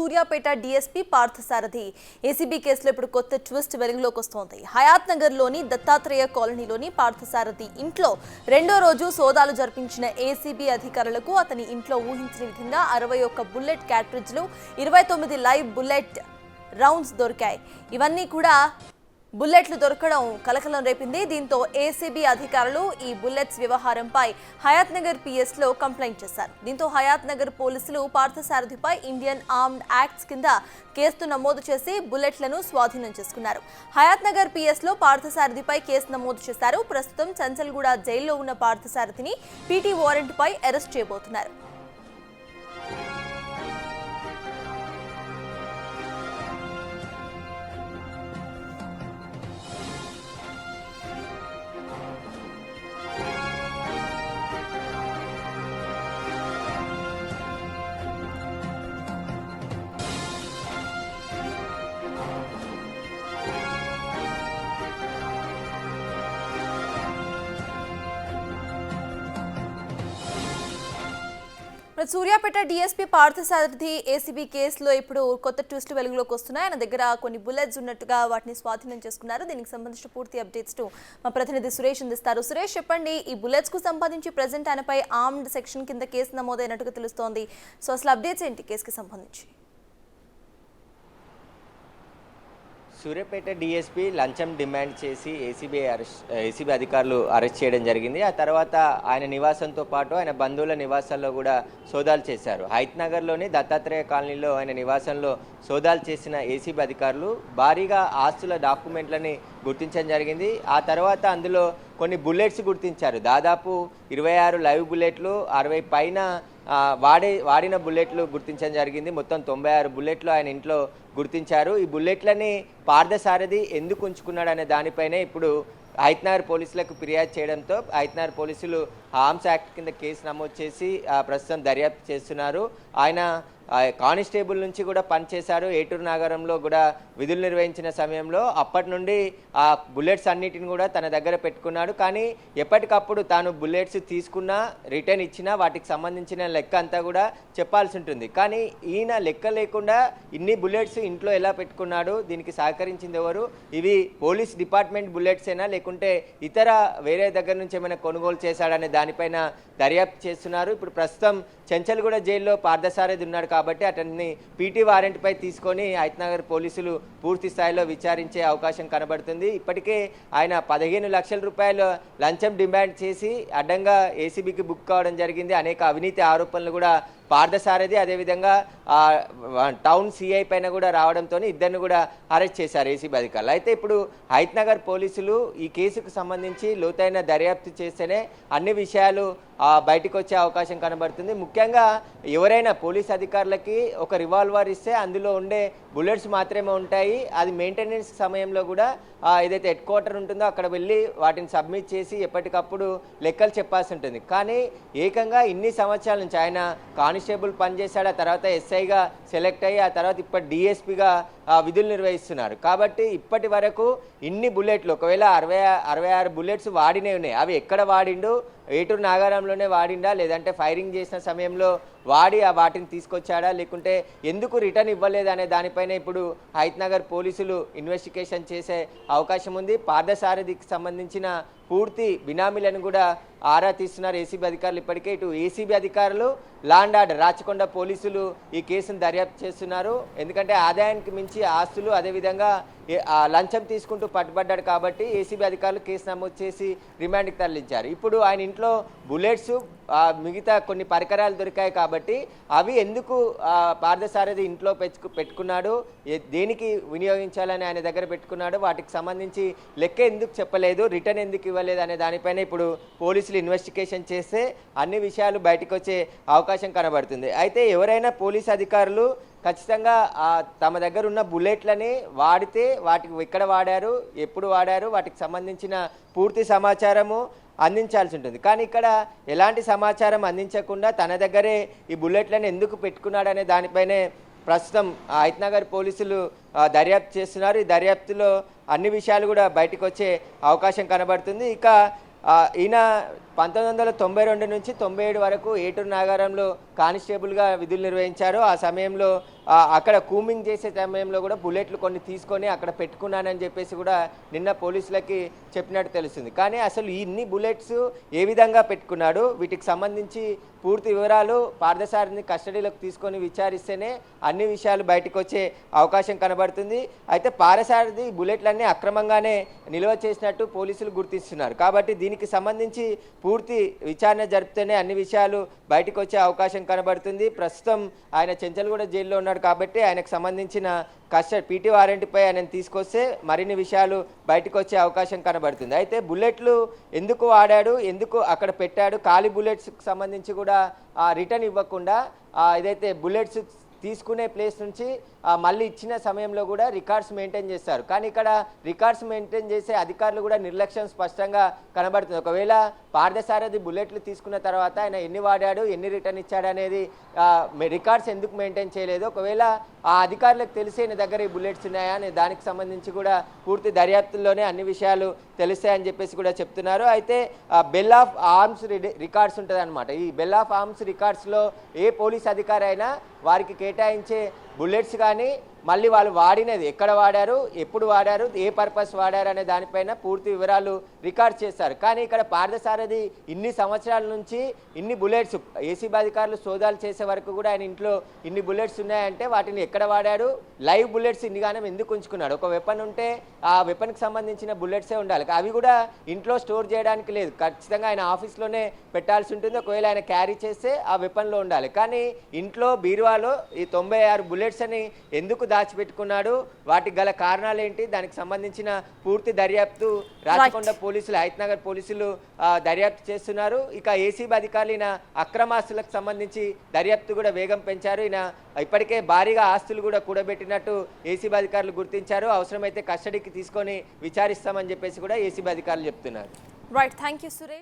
Suryapet DSP Parthasarathi ACB కేసులో ఇప్పుడు కొత్త ట్విస్ట్ వెలుగులోకి వస్తోంది. హయాత్ నగర్ లోని దత్తాత్రేయ కాలనీలోని పార్థసారథి ఇంట్లో రెండో రోజు సోదాలు జరిపించిన ఏసీబీ అధికారులకు అతని ఇంట్లో ఊహించిన విధంగా 61 బుల్లెట్ క్యాట్రిడ్జ్లు 29 లైవ్ బుల్లెట్ రౌండ్స్ దొరికాయి. ఇవన్నీ కూడా బుల్లెట్లు దొరకడం కలకలం రేపింది. దీంతో ఏసీబీ అధికారులు ఈ బుల్లెట్స్ వ్యవహారంపై హయాత్ నగర్ పిఎస్లో కంప్లైంట్ చేశారు. దీంతో హయాత్ నగర్ పోలీసులు పార్థసారథిపై ఇండియన్ ఆర్మ్డ్ యాక్ట్స్ కింద కేసు నమోదు చేసి బుల్లెట్లను స్వాధీనం చేసుకున్నారు. హయాత్ నగర్ పిఎస్లో పార్థసారథిపై కేసు నమోదు చేశారు. ప్రస్తుతం చంచల్గూడ జైల్లో ఉన్న పార్థసారథిని పీటీ వారెంట్పై అరెస్ట్ చేయబోతున్నారు. సూర్యాపేట డీఎస్పీ పార్థసారథి ఏసీబీ కేసులో ఇప్పుడు కొత్త ట్విస్ట్ వెలుగులోకి వస్తున్నాయి. ఆయన దగ్గర కొన్ని బుల్లెట్స్ ఉన్నట్టుగా వాటిని స్వాధీనం చేసుకున్నారు. దీనికి సంబంధించిన పూర్తి అప్డేట్స్ మా ప్రతినిధి సురేష్ అందిస్తారు. సురేష్, చెప్పండి, ఈ బుల్లెట్స్ కు సంబంధించి ప్రెజెంట్ ఆయనపై ఆర్మ్డ్ సెక్షన్ కింద కేసు నమోదైనట్టుగా తెలుస్తోంది. సో అసలు అప్డేట్స్ ఏంటి కేసుకి సంబంధించి? సూర్యాపేట డీఎస్పీ లంచం డిమాండ్ చేసి ఏసీబీ అధికారులు అరెస్ట్ చేయడం జరిగింది. ఆ తర్వాత ఆయన నివాసంతో పాటు ఆయన బంధువుల నివాసాల్లో కూడా సోదాలు చేశారు. హయత్ నగర్లోని దత్తాత్రేయ కాలనీలో ఆయన నివాసంలో సోదాలు చేసిన ఏసీబీ అధికారులు భారీగా ఆస్తుల డాక్యుమెంట్లని గుర్తించడం జరిగింది. ఆ తర్వాత అందులో కొన్ని బుల్లెట్స్ గుర్తించారు. దాదాపు 26 లైవ్ బుల్లెట్లు, 60 పైన వాడిన బుల్లెట్లు గుర్తించడం జరిగింది. మొత్తం 96 బుల్లెట్లు ఆయన ఇంట్లో గుర్తించారు. ఈ బుల్లెట్లని పార్థసారథి ఎందుకు ఉంచుకున్నాడు అనే దానిపైనే ఇప్పుడు హయత్ నగర్ పోలీసులకు ఫిర్యాదు చేయడంతో హయత్ నగర్ పోలీసులు ఆర్మ్స్ యాక్ట్ కింద కేసు నమోదు చేసి ప్రస్తుతం దర్యాప్తు చేస్తున్నారు. ఆయన కానిస్టేబుల్ నుంచి కూడా పనిచేశారు. ఏటూరు నగరంలో కూడా విధులు నిర్వహించిన సమయంలో అప్పటి నుండి ఆ బుల్లెట్స్ అన్నిటిని కూడా తన దగ్గర పెట్టుకున్నాడు. కానీ ఎప్పటికప్పుడు తాను బుల్లెట్స్ తీసుకున్నా, రిటర్న్ ఇచ్చినా వాటికి సంబంధించిన లెక్క అంతా కూడా చెప్పాల్సి ఉంటుంది. కానీ ఈయన లెక్క లేకుండా ఇన్ని బుల్లెట్స్ ఇంట్లో ఎలా పెట్టుకున్నాడు, దీనికి సహకరించింది ఎవరు, ఇవి పోలీస్ డిపార్ట్మెంట్ బుల్లెట్సేనా లేకుంటే ఇతర వేరే దగ్గర నుంచి ఏమైనా కొనుగోలు చేశాడనే దానిపైన దర్యాప్తు చేస్తున్నారు. ఇప్పుడు ప్రస్తుతం చంచల్గూడ జైల్లో పార్థసారథి ఉన్నాడు కాబట్టి అతన్ని పీటీ వారెంట్పై తీసుకొని హయత్ నగర్ పోలీసులు పూర్తి స్థాయిలో విచారించే అవకాశం కనబడుతుంది. ఇప్పటికే ఆయన 15 లక్షల రూపాయలు లంచం డిమాండ్ చేసి అడ్డంగా ఏసీబీకి బుక్ కావడం జరిగింది. అనేక అవినీతి ఆరోపణలు కూడా పార్థసారథి అదేవిధంగా టౌన్ సిఐ పైన కూడా రావడంతో ఇద్దరిని కూడా అరెస్ట్ చేశారు ఏసీబీ అధికారులు. అయితే ఇప్పుడు హయత్ నగర్ పోలీసులు ఈ కేసుకు సంబంధించి లోతైన దర్యాప్తు చేస్తేనే అన్ని విషయాలు బయటకు వచ్చే అవకాశం కనబడుతుంది. ముఖ్యంగా ఎవరైనా పోలీస్ అధికారులకి ఒక రివాల్వర్ ఇస్తే అందులో ఉండే బుల్లెట్స్ మాత్రమే ఉంటాయి. అది మెయింటెనెన్స్ సమయంలో కూడా ఏదైతే హెడ్ క్వార్టర్ ఉంటుందో అక్కడ వెళ్ళి వాటిని సబ్మిట్ చేసి ఎప్పటికప్పుడు లెక్కలు చెప్పాల్సి ఉంటుంది. కానీ ఏకంగా ఇన్ని సంవత్సరాల నుంచి ఆయన కానిస్టేబుల్ పనిచేశాడు, ఆ తర్వాత ఎస్ఐగా సెలెక్ట్ అయ్యి ఆ తర్వాత ఇప్పుడు డిఎస్పీగా విధులు నిర్వహిస్తున్నారు. కాబట్టి ఇప్పటి వరకు ఇన్ని బుల్లెట్లు, ఒకవేళ 66 బుల్లెట్స్ వాడినే ఉన్నాయి. అవి ఎక్కడ వాడిండు, ఏటూరు నాగారంలోనే వాడిండా లేదంటే ఫైరింగ్ చేసిన సమయంలో వాడి వాటిని తీసుకొచ్చాడా లేకుంటే ఎందుకు రిటర్న్ ఇవ్వలేదు అనే దానిపైన ఇప్పుడు హయత్ నగర్ పోలీసులు ఇన్వెస్టిగేషన్ చేసే అవకాశం ఉంది. పార్థసారథికి సంబంధించిన పూర్తి బినామీలను కూడా ఆరా తీస్తున్నారు ఏసీబీ అధికారులు. ఇప్పటికే ఇటు ఏసీబీ అధికారులు, లాండ్ ఆర్డర్ రాచకొండ పోలీసులు ఈ కేసును దర్యాప్తు చేస్తున్నారు. ఎందుకంటే ఆదాయానికి మించి ఆస్తులు అదేవిధంగా లంచం తీసుకుంటూ పట్టుబడ్డాడు కాబట్టి ఏసీబీ అధికారులు కేసు నమోదు చేసి రిమాండ్కి తరలించారు. ఇప్పుడు ఆయన ఇంట్లో బుల్లెట్స్, మిగతా కొన్ని పరికరాలు దొరికాయి కాబట్టి అవి ఎందుకు పార్థసారథి ఇంట్లో పెట్టుకున్నాడు, దేనికి వినియోగించాలని ఆయన దగ్గర పెట్టుకున్నాడు, వాటికి సంబంధించి లెక్క ఎందుకు చెప్పలేదు, రిటర్న్ ఎందుకు ఇవ్వలేదు అనే దానిపైన ఇప్పుడు పోలీసులు ఇన్వెస్టిగేషన్ చేస్తే అన్ని విషయాలు బయటకు వచ్చే అవకాశం కనబడుతుంది. అయితే ఎవరైనా పోలీస్ అధికారులు ఖచ్చితంగా తమ దగ్గర ఉన్న బుల్లెట్లని వాడితే వాటికి ఎక్కడ వాడారు, ఎప్పుడు వాడారు, వాటికి సంబంధించిన పూర్తి సమాచారము అందించాల్సి ఉంటుంది. కానీ ఇక్కడ ఎలాంటి సమాచారం అందించకుండా తన దగ్గరే ఈ బుల్లెట్లను ఎందుకు పెట్టుకున్నాడనే దానిపైనే ప్రస్తుతం హయత్ నగర్ పోలీసులు దర్యాప్తు చేస్తున్నారు. ఈ దర్యాప్తులో అన్ని విషయాలు కూడా బయటకు వచ్చే అవకాశం కనబడుతుంది. ఇక ఈయన 1992 నుంచి 97 వరకు ఏటూరు నాగారంలో కానిస్టేబుల్గా విధులు నిర్వహించారు. ఆ సమయంలో అక్కడ కూమింగ్ చేసే సమయంలో కూడా బుల్లెట్లు కొన్ని తీసుకొని అక్కడ పెట్టుకున్నానని చెప్పేసి కూడా నిన్న పోలీసులకి చెప్పినట్టు తెలుస్తుంది. కానీ అసలు ఇన్ని బుల్లెట్స్ ఏ విధంగా పెట్టుకున్నాడు, వీటికి సంబంధించి పూర్తి వివరాలు పార్థసారథిని కస్టడీలోకి తీసుకొని విచారిస్తేనే అన్ని విషయాలు బయటకు వచ్చే అవకాశం కనబడుతుంది. అయితే పార్థసారథి బుల్లెట్లన్నీ అక్రమంగానే నిల్వ చేసినట్టు పోలీసులు గుర్తిస్తున్నారు. కాబట్టి దీనికి సంబంధించి పూర్తి విచారణ జరిపితేనే అన్ని విషయాలు బయటకు వచ్చే అవకాశం కనబడుతుంది. ప్రస్తుతం ఆయన చెంచల్గూడ జైల్లో ఉన్నాడు కాబట్టి ఆయనకు సంబంధించిన కస్టడీ పీటీ వారెంట్పై ఆయన తీసుకొస్తే మరిన్ని విషయాలు బయటకు వచ్చే అవకాశం కనబడుతుంది. అయితే బుల్లెట్లు ఎందుకు వాడాడు, ఎందుకు అక్కడ పెట్టాడు, ఖాళీ బుల్లెట్స్కి సంబంధించి కూడా రిటర్న్ ఇవ్వకుండా ఏదైతే బుల్లెట్స్ తీసుకునే ప్లేస్ నుంచి మళ్ళీ ఇచ్చిన సమయంలో కూడా రికార్డ్స్ మెయింటైన్ చేస్తారు. కానీ ఇక్కడ రికార్డ్స్ మెయింటైన్ చేసే అధికారులు కూడా నిర్లక్ష్యం స్పష్టంగా కనబడుతుంది. ఒకవేళ పార్థసారథి బుల్లెట్లు తీసుకున్న తర్వాత ఆయన ఎన్ని వాడాడు, ఎన్ని రిటర్న్ ఇచ్చాడు అనేది రికార్డ్స్ ఎందుకు మెయింటైన్ చేయలేదు, ఒకవేళ ఆ అధికారులకు తెలిసే దగ్గర ఈ బుల్లెట్స్ ఉన్నాయా అనే దానికి సంబంధించి కూడా పూర్తి దర్యాప్తుల్లోనే అన్ని విషయాలు తెలుస్తాయని చెప్పేసి కూడా చెప్తున్నారు. అయితే బెల్ ఆఫ్ ఆర్మ్స్ రికార్డ్స్ ఉంటుంది అనమాట. ఈ బెల్ ఆఫ్ ఆర్మ్స్ రికార్డ్స్లో ఏ పోలీస్ అధికారి అయినా వారికి కేటాయించే బుల్లెట్స్ కానీ మళ్ళీ వాళ్ళు వాడినది ఎక్కడ వాడారు, ఎప్పుడు వాడారు, ఏ పర్పస్ వాడారు అనే దానిపైన పూర్తి వివరాలు రికార్డ్ చేస్తారు. కానీ ఇక్కడ పార్థసారథి ఇన్ని సంవత్సరాల నుంచి ఇన్ని బుల్లెట్స్ ఏసీబీ అధికారులు సోదాలు చేసే వరకు కూడా ఆయన ఇంట్లో ఇన్ని బుల్లెట్స్ ఉన్నాయంటే వాటిని ఎక్కడ వాడాడు, లైవ్ బుల్లెట్స్ ఇన్నిగానం ఎందుకు ఉంచుకున్నాడు. ఒక వెపన్ ఉంటే ఆ వెపన్కి సంబంధించిన బుల్లెట్సే ఉండాలి, అవి కూడా ఇంట్లో స్టోర్ చేయడానికి లేదు, ఖచ్చితంగా ఆయన ఆఫీస్లోనే పెట్టాల్సి ఉంటుంది. ఒకవేళ ఆయన క్యారీ చేస్తే ఆ వెపన్లో ఉండాలి. కానీ ఇంట్లో బీరువాలో ఈ 96 బుల్లెట్స్ అని ఎందుకు దాచిపెట్టుకున్నాడు, వాటికి గల కారణాలు ఏంటి, దానికి సంబంధించిన పూర్తి దర్యాప్తు రాచకొండ పోలీసులు, హైతనగర్ పోలీసులు దర్యాప్తు చేస్తున్నారు. ఇక ఏసీబీ అధికారులు ఈయన అక్రమాస్తులకు సంబంధించి దర్యాప్తు కూడా వేగం పెంచారు. ఈయన ఇప్పటికే భారీగా ఆస్తులు కూడా కూడబెట్టినట్టు ఏసీబీ అధికారులు గుర్తించారు. అవసరమైతే కస్టడీకి తీసుకొని విచారిస్తామని చెప్పేసి కూడా ఏసీబీ అధికారులు చెప్తున్నారు. Right, thank you Suresh.